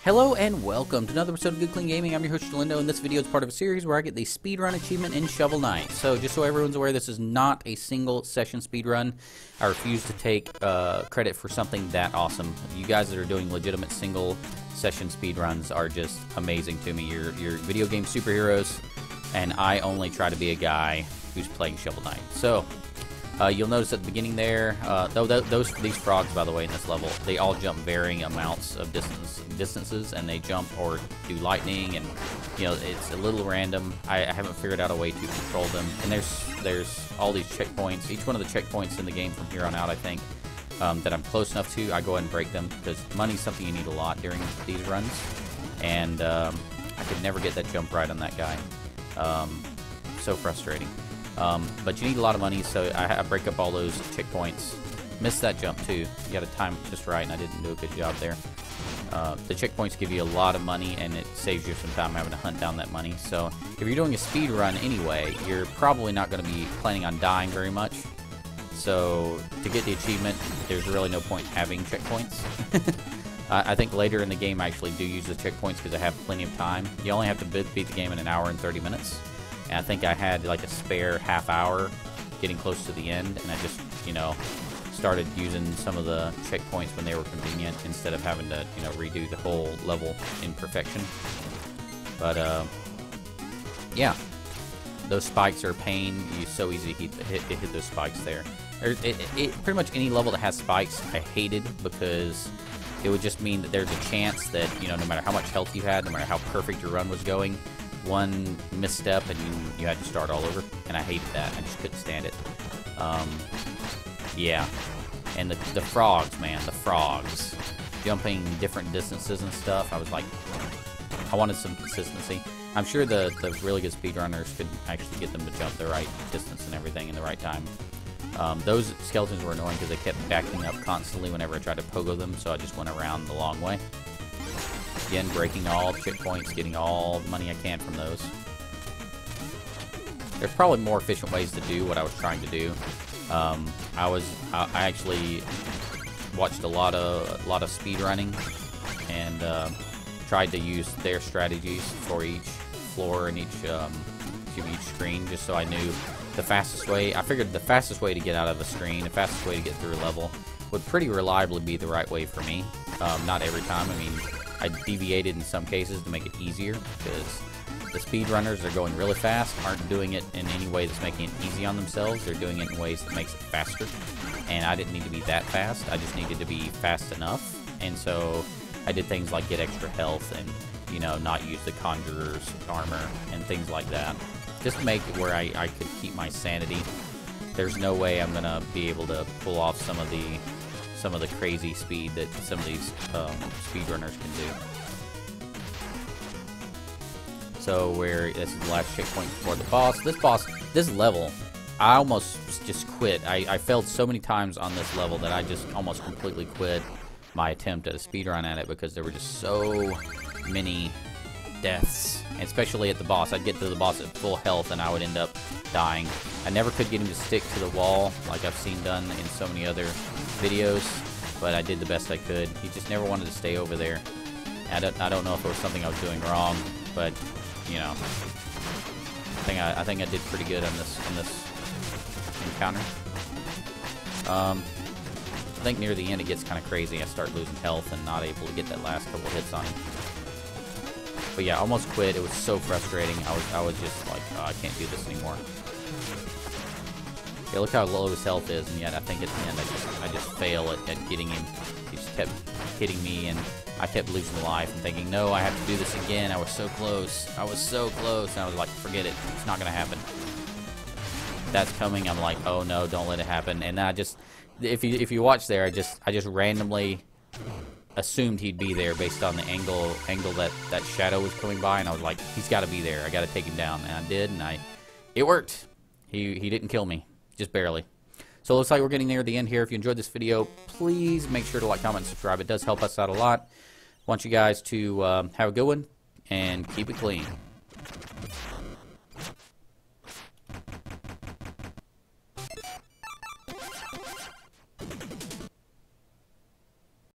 Hello and welcome to another episode of Good Clean Gaming. I'm your host, Lindo, and this video is part of a series where I get the speedrun achievement in Shovel Knight. So just so everyone's aware, this is not a single session speedrun. I refuse to take credit for something that awesome. You guys that are doing legitimate single session speedruns are just amazing to me. You're video game superheroes, and I only try to be a guy who's playing Shovel Knight. So you'll notice at the beginning there, these frogs, by the way, in this level, they all jump varying amounts of distances, and they jump or do lightning, and you know, it's a little random. I haven't figured out a way to control them. And there's all these checkpoints. Each one of the checkpoints in the game from here on out, I think, that I'm close enough to, I go ahead and break them, because money's something you need a lot during these runs, and I could never get that jump right on that guy. So frustrating. But you need a lot of money, so I break up all those checkpoints. Missed that jump too. You got to time it just right, and I didn't do a good job there. The checkpoints give you a lot of money, and it saves you some time having to hunt down that money. So if you're doing a speed run anyway, you're probably not going to be planning on dying very much. So to get the achievement, there's really no point having checkpoints. I think later in the game I actually do use the checkpoints because I have plenty of time. You only have to beat the game in an hour and 30 minutes. And I think I had like a spare half hour getting close to the end, and I just, you know, started using some of the checkpoints when they were convenient instead of having to, you know, redo the whole level in perfection. But, yeah. Those spikes are a pain. It's so easy to hit those spikes there. Pretty much any level that has spikes, I hated, because it would just mean that there's a chance that, you know, no matter how much health you had, no matter how perfect your run was going, one misstep and you had to start all over, and I hated that. I just couldn't stand it. Yeah, and the frogs, man, the frogs jumping different distances and stuff. I was like, I wanted some consistency. I'm sure the really good speedrunners could actually get them to jump the right distance and everything in the right time. Those skeletons were annoying because they kept backing up constantly whenever I tried to pogo them, so I just went around the long way. Again, breaking all checkpoints, getting all the money I can from those. There's probably more efficient ways to do what I was trying to do. I actually watched a lot of speed running, and tried to use their strategies for each floor and each screen, just so I knew the fastest way. I figured the fastest way to get out of a screen, the fastest way to get through a level, would pretty reliably be the right way for me. Not every time. I mean, I deviated in some cases to make it easier, because the speedrunners that are going really fast aren't doing it in any way that's making it easy on themselves. They're doing it in ways that makes it faster, and I didn't need to be that fast. I just needed to be fast enough, and so I did things like get extra health and, you know, not use the conjurer's armor and things like that, just to make it where I could keep my sanity. There's no way I'm gonna be able to pull off some of the crazy speed that some of these speedrunners can do. So this is the last checkpoint before the boss. This level, I almost just quit. I failed so many times on this level that I just almost completely quit my attempt at a speedrun at it, because there were just so many deaths, and especially at the boss. I'd get to the boss at full health and I would end up dying. I never could get him to stick to the wall like I've seen done in so many other videos, but I did the best I could. He just never wanted to stay over there. I don't know if it was something I was doing wrong, but, you know, I think I did pretty good on this encounter. I think near the end it gets kind of crazy. I start losing health and not able to get that last couple hits on him. But yeah, almost quit. It was so frustrating. I was just like, oh, I can't do this anymore. Yeah, look how low his health is, and yet I think at the end I just fail at getting him. He just kept hitting me, and I kept losing life and thinking, no, I have to do this again. I was so close. I was so close. And I was like, forget it. It's not going to happen. That's coming. I'm like, oh no, don't let it happen. And I just, if you watch there, I just randomly assumed he'd be there based on the angle that shadow was coming by, and I was like, he's got to be there. I got to take him down, and I did, and it worked. He didn't kill me, just barely. So it looks like we're getting near the end here. If you enjoyed this video, please make sure to like, comment, and subscribe. It does help us out a lot. I want you guys to have a good one and keep it clean.